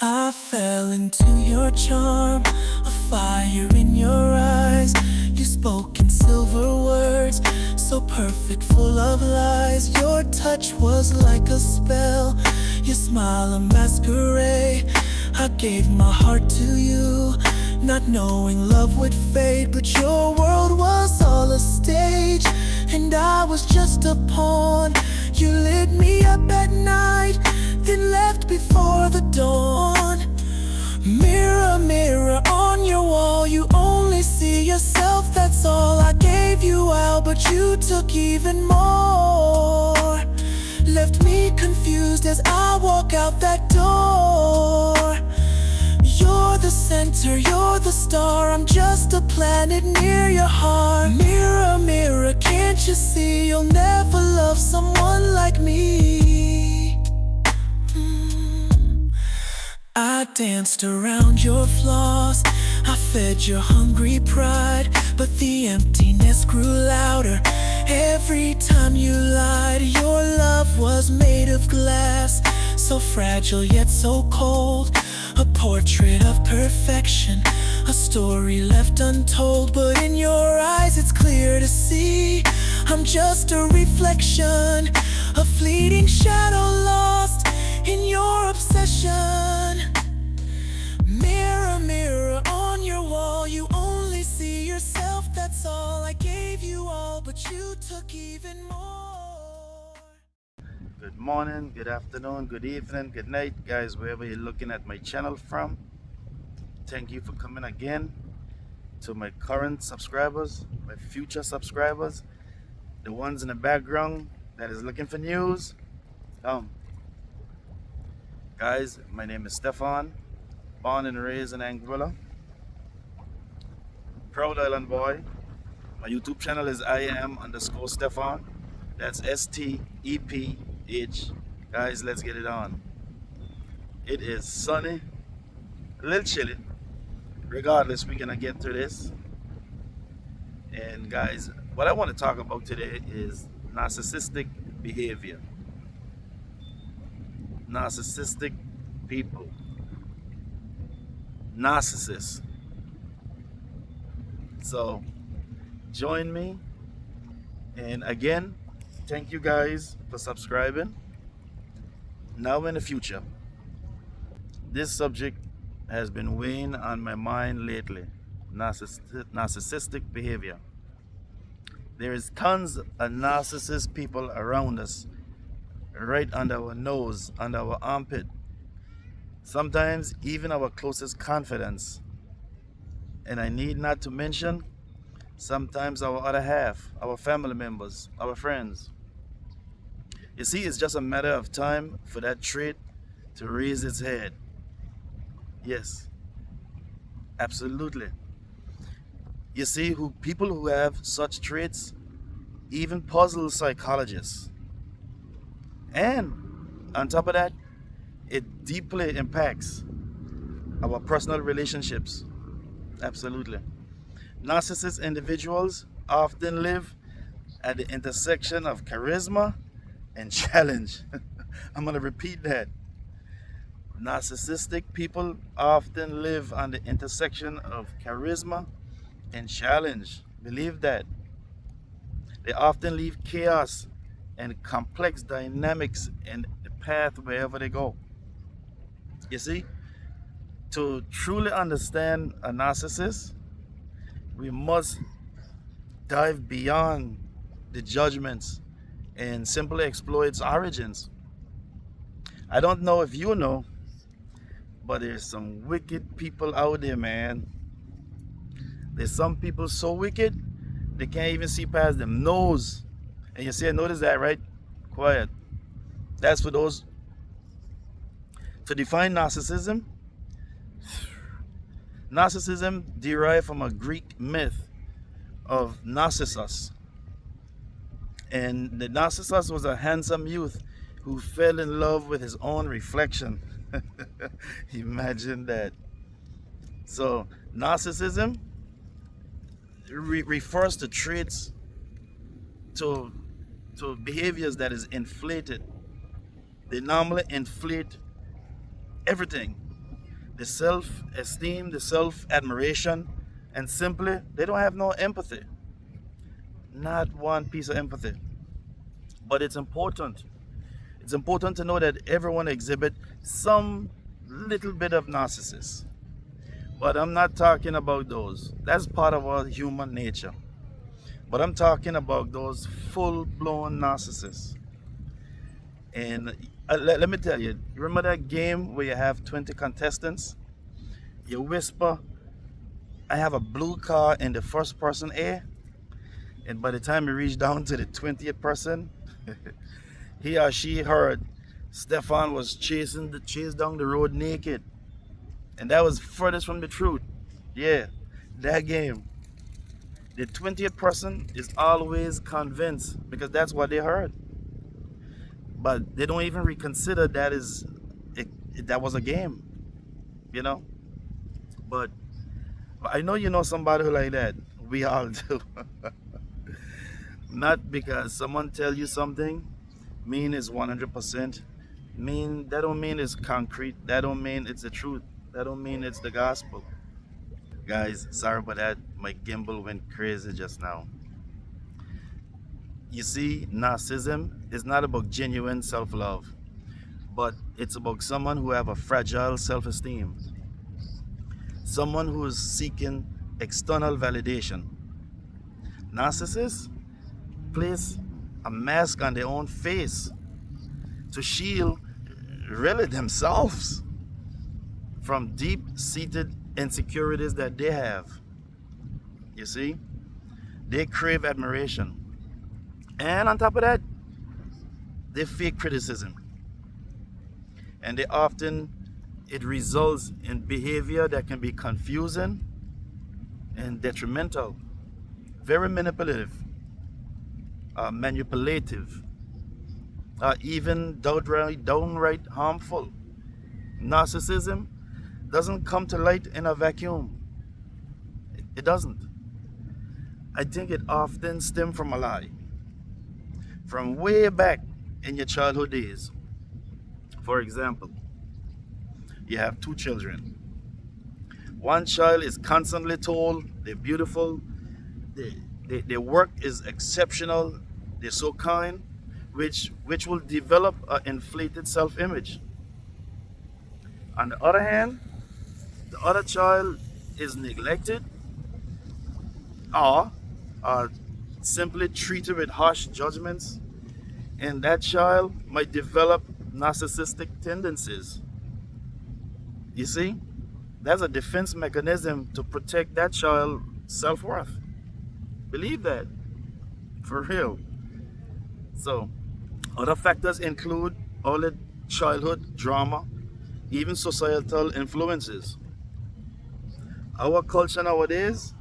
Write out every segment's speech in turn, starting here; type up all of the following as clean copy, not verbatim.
I fell into your charm, a fire in your eyes. You spoke in silver words, so perfect, full of lies. Your touch was like a spell, your smile a masquerade. I gave my heart to you, not knowing love would fade. But your world was all a stage, and I was just a pawn. You lit me up at night, then left before the dawn. Mirror, mirror on your wall, you only see yourself, that's all. I gave you out, but you took even more. Left me confused as I walk out that door. You're the center, you're the star, I'm just a planet near your heart. Mirror, mirror, can't you see you'll never love someone like me? I danced around your flaws, I fed your hungry pride, but the emptiness grew louder every time you lied. Your love was made of glass, so fragile yet so cold. A portrait of perfection, a story left untold. But in your eyes it's clear to see I'm just a reflection, a fleeting shadow lost in your obsession. Mirror, mirror on your wall, you only see yourself, that's all. I gave you all, but you took even more. Good morning, good afternoon, good evening, good night, guys, wherever you're looking at my channel from. Thank you for coming again. To my current subscribers, my future subscribers, the ones in the background that is looking for news, guys, my name is Stefan, born and raised in Anguilla, proud island boy. My YouTube channel is IAM_Stefan. That's STEPH. Guys, let's get it on. It is sunny, a little chilly. Regardless, we're gonna get through this. And guys, what I want to talk about today is narcissistic behavior. Narcissistic people. Narcissists. So, join me. And again, thank you guys for subscribing. Now in the future, this subject has been weighing on my mind lately. Narcissistic behavior. There is tons of narcissist people around us, right under our nose, under our armpit. Sometimes even our closest confidants. And I need not to mention, sometimes our other half, our family members, our friends. You see, it's just a matter of time for that trait to raise its head. Yes, absolutely. You see, people who have such traits even puzzle psychologists. And on top of that, it deeply impacts our personal relationships. Absolutely. Narcissist individuals often live at the intersection of charisma and challenge. I'm going to repeat that. Narcissistic people often live on the intersection of charisma and challenge. Believe that. They often leave chaos and complex dynamics in the path wherever they go. You see, to truly understand a narcissist, we must dive beyond the judgments and simply explore its origins. I don't know if you know, but there's some wicked people out there, man. There's some people so wicked they can't even see past them nose. And you say, notice that, right? Quiet. That's for those. To define narcissism, narcissism derived from a Greek myth of Narcissus. And the Narcissus was a handsome youth who fell in love with his own reflection. Imagine that. So, narcissism refers to traits, to behaviors that is inflated. They normally inflate everything. the self-esteem, the self-admiration, and simply they don't have no empathy. Not one piece of empathy. But it's important. It's important to know that everyone exhibit some little bit of narcissist. But I'm not talking about those. That's part of our human nature. But I'm talking about those full-blown narcissists. And let me tell you, remember that game where you have 20 contestants? You whisper, I have a blue car in the first person A. And by the time you reach down to the 20th person, he or she heard Stefan was chased down the road naked. And that was furthest from the truth. Yeah, that game. The 20th person is always convinced because that's what they heard. But they don't even reconsider that was a game, you know? But I know you know somebody who like that. We all do. Not because someone tell you something mean it's 100%. That don't mean it's concrete. That don't mean it's the truth. That don't mean it's the gospel. Guys, sorry about that. My gimbal went crazy just now. You see, narcissism is not about genuine self-love, but it's about someone who have a fragile self-esteem. Someone who is seeking external validation. Narcissists place a mask on their own face to shield really themselves from deep-seated insecurities that they have. You see, they crave admiration, and on top of that, they fake criticism, and it results in behavior that can be confusing and detrimental, very manipulative, manipulative, even downright harmful. Narcissism doesn't come to light in a vacuum. It doesn't. I think it often stems from a lie. From way back in your childhood days. For example, you have two children. One child is constantly told they're beautiful, their work is exceptional, they're so kind, which will develop an inflated self-image. On the other hand, the other child is neglected or simply treated with harsh judgments, and that child might develop narcissistic tendencies. You see, that's a defense mechanism to protect that child's self-worth. Believe that, for real. So, other factors include all the childhood drama, even societal influences. Our culture nowadays,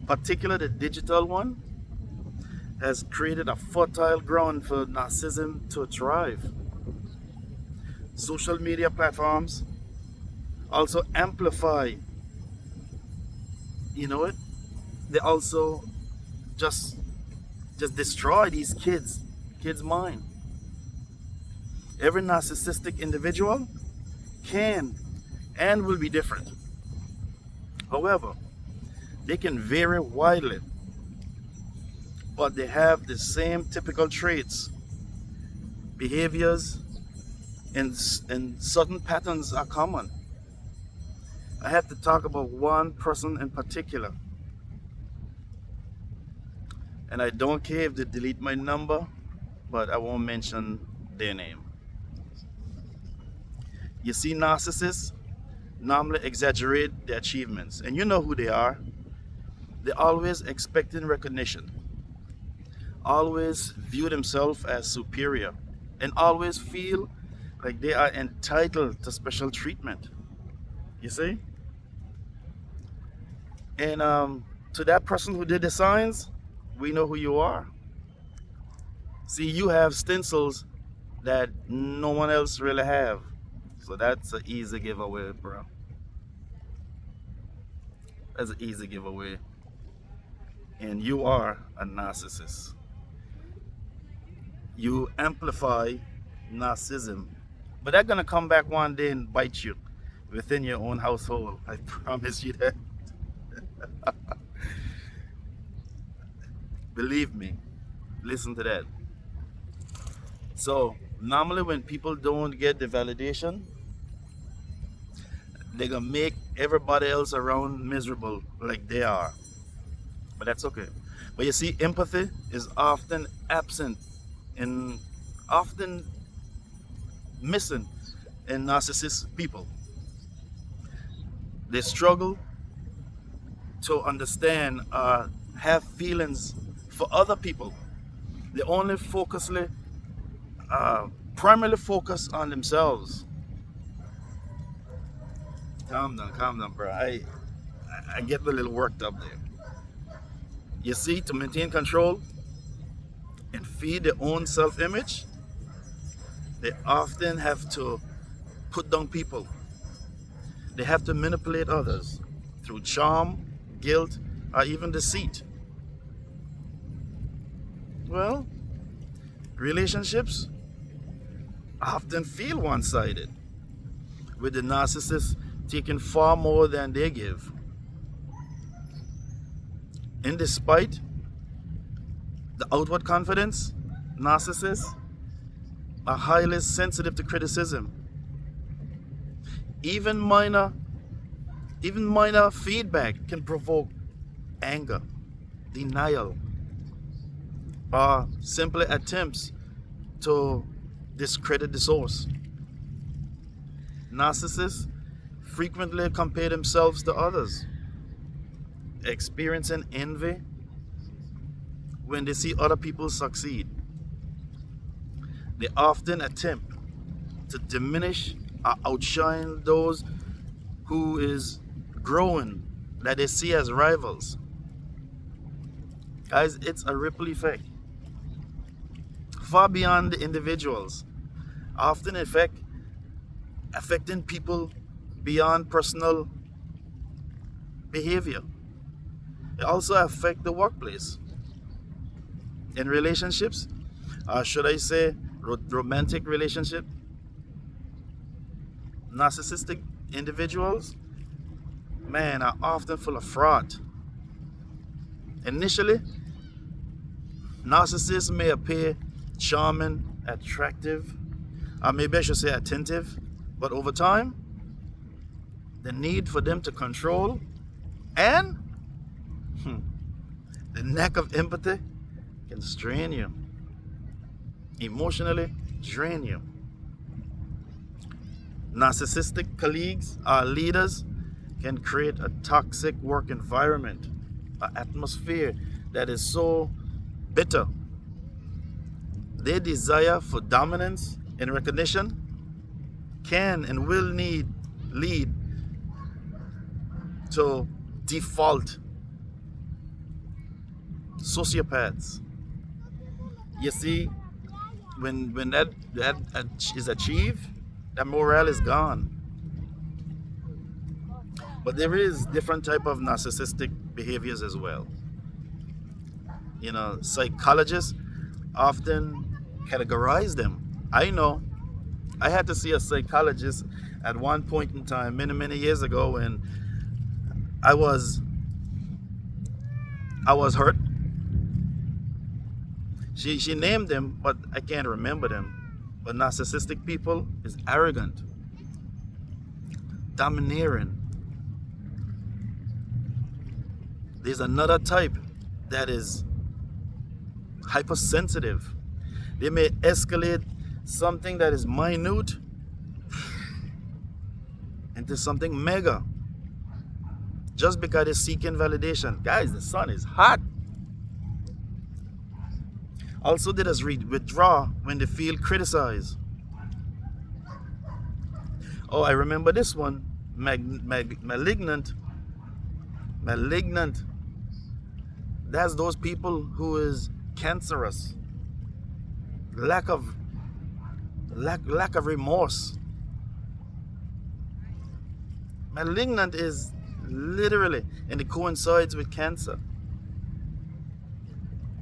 particularly the digital one, has created a fertile ground for narcissism to thrive. Social media platforms also amplify, you know it, they also just destroy these kids' mind. Every narcissistic individual can and will be different. However, they can vary widely, but they have the same typical traits, behaviors, and certain patterns are common. I have to talk about one person in particular, and I don't care if they delete my number, but I won't mention their name. You see, narcissists normally exaggerate their achievements, and you know who they are. They're always expecting recognition, always view themselves as superior, and always feel like they are entitled to special treatment. You see? And to that person who did the signs, we know who you are. See, you have stencils that no one else really have. So that's an easy giveaway, bro. That's an easy giveaway. And you are a narcissist. You amplify narcissism. But that's gonna come back one day and bite you. within your own household. I promise you that. Believe me. Listen to that. So normally when people don't get the validation, they're gonna make everybody else around miserable like they are. But that's okay. But you see, empathy is often absent and often missing in narcissist people. They struggle to understand, have feelings for other people. They only primarily focus on themselves. Calm down, bro. I get a little worked up there. You see, to maintain control and feed their own self-image, they often have to put down people. They have to manipulate others through charm, guilt, or even deceit. Well, relationships often feel one-sided, with the narcissist taking far more than they give. And despite the outward confidence, narcissists are highly sensitive to criticism. Even minor feedback can provoke anger, denial, or simply attempts to discredit the source. Narcissists frequently compare themselves to others, experiencing envy when they see other people succeed. They often attempt to diminish or outshine those who is growing that they see as rivals. Guys, it's a ripple effect far beyond the individuals, often affecting people beyond personal behavior. It also affects the workplace. In relationships, should I say romantic relationship, narcissistic individuals, man, are often full of fraud. Initially, narcissists may appear charming, attractive, or maybe I should say attentive, but over time, the need for them to control and the lack of empathy can strain you, emotionally drain you. Narcissistic colleagues or leaders can create a toxic work environment, an atmosphere that is so bitter. Their desire for dominance and recognition can and will lead to default sociopaths. You see, when that is achieved, that morale is gone. But there is different type of narcissistic behaviors as well. You know, psychologists often categorize them. I know. I had to see a psychologist at one point in time, many years ago, when I was hurt. She named them, but I can't remember them. But narcissistic people is arrogant, domineering. There's another type that is hypersensitive. They may escalate something that is minute into something mega just because they're seeking validation. Guys, the sun is hot. Also, they just withdraw when they feel criticized. Oh, I remember this one. Malignant. That's those people who is cancerous. Lack of remorse. Malignant is literally, and it coincides with cancer.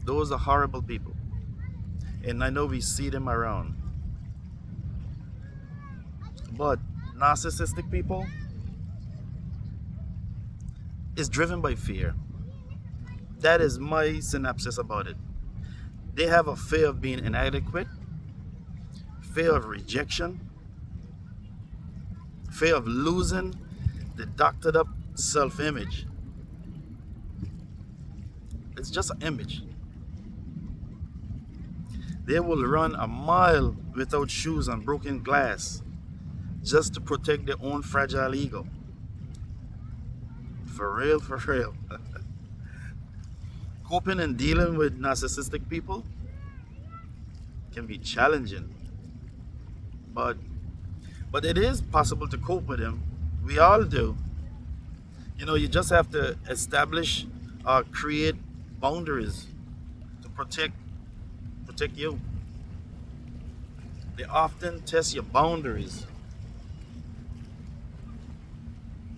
Those are horrible people. And I know we see them around. But narcissistic people is driven by fear. That is my synopsis about it. They have a fear of being inadequate, fear of rejection, fear of losing the doctored up self image. It's just an image. They will run a mile without shoes on broken glass just to protect their own fragile ego. For real, for real. Coping and dealing with narcissistic people can be challenging, but it is possible to cope with them. We all do. You know, you just have to establish or create boundaries to protect you. They often test your boundaries.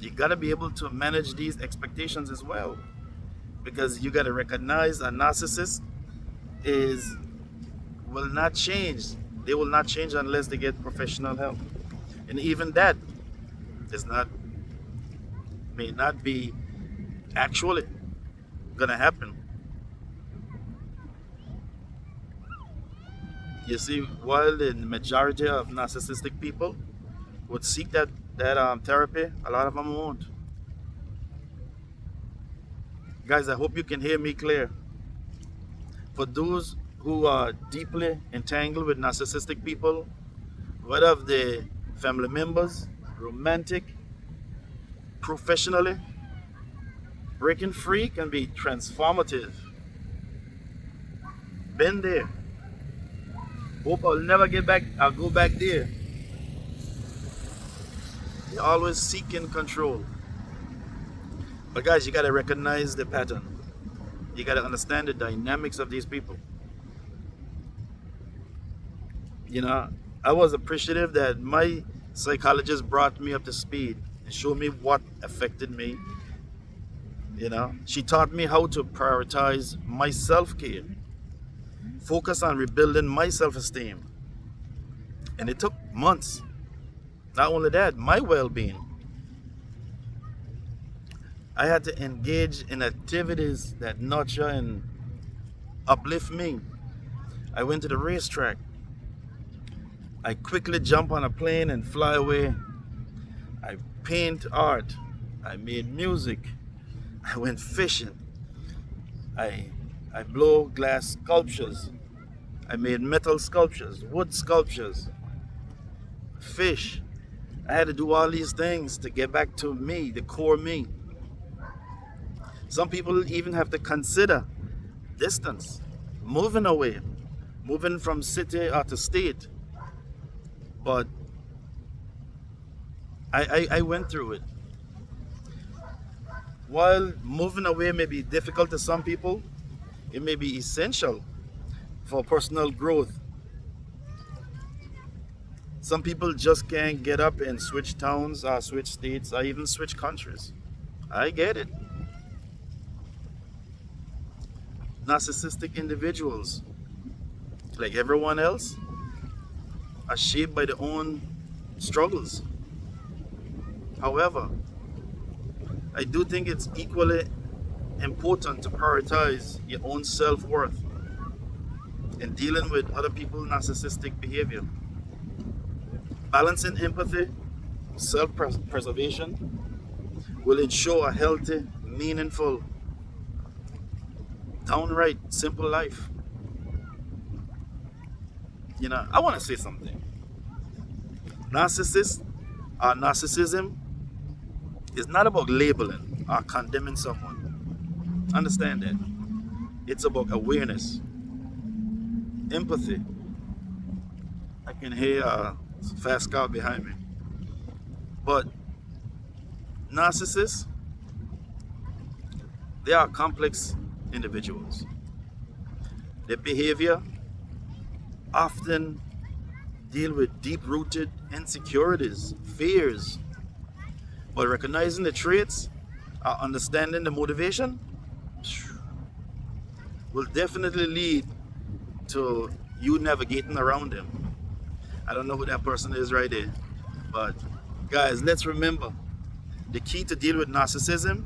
You got to be able to manage these expectations as well, because you got to recognize a narcissist will not change. They will not change unless they get professional help, and even that may not be actually gonna happen. You see, while the majority of narcissistic people would seek that therapy, a lot of them won't. Guys, I hope you can hear me clear. For those who are deeply entangled with narcissistic people, whether of the family members, romantic, professionally, breaking free can be transformative. Been there. Hope I'll never I'll go back there. They're always seeking control. But guys, you gotta recognize the pattern. You gotta understand the dynamics of these people. You know, I was appreciative that my psychologist brought me up to speed and showed me what affected me. You know, she taught me how to prioritize my self-care, focus on rebuilding my self-esteem. And it took months. Not only that, my well-being. I had to engage in activities that nurture and uplift me. I went to the racetrack. I quickly jump on a plane and fly away. I paint art. I made music. I went fishing. I blow glass sculptures. I made metal sculptures, wood sculptures, fish. I had to do all these things to get back to me, the core me. Some people even have to consider distance, moving away, moving from city or to state. But I went through it. While moving away may be difficult to some people, it may be essential for personal growth. Some people just can't get up and switch towns or switch states or even switch countries. I get it. Narcissistic individuals, like everyone else, are shaped by their own struggles. However, I do think it's equally important to prioritize your own self-worth in dealing with other people's narcissistic behavior. Balancing empathy, self-preservation will ensure a healthy, meaningful, downright simple life. You know, I want to say something. Narcissism is not about labeling or condemning someone. Understand that. It's about awareness, empathy. I can hear a fast car behind me. But narcissists, they are complex individuals. Their behavior often deal with deep-rooted insecurities, fears. But recognizing the traits, understanding the motivation, will definitely lead to you navigating around them. I don't know who that person is right there, but Guys, let's remember the key to deal with narcissism,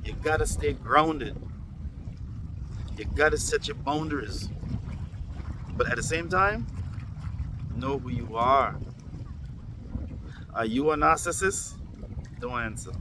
you gotta stay grounded. You gotta set your boundaries. But at the same time, know who you are. Are you a narcissist? Don't answer.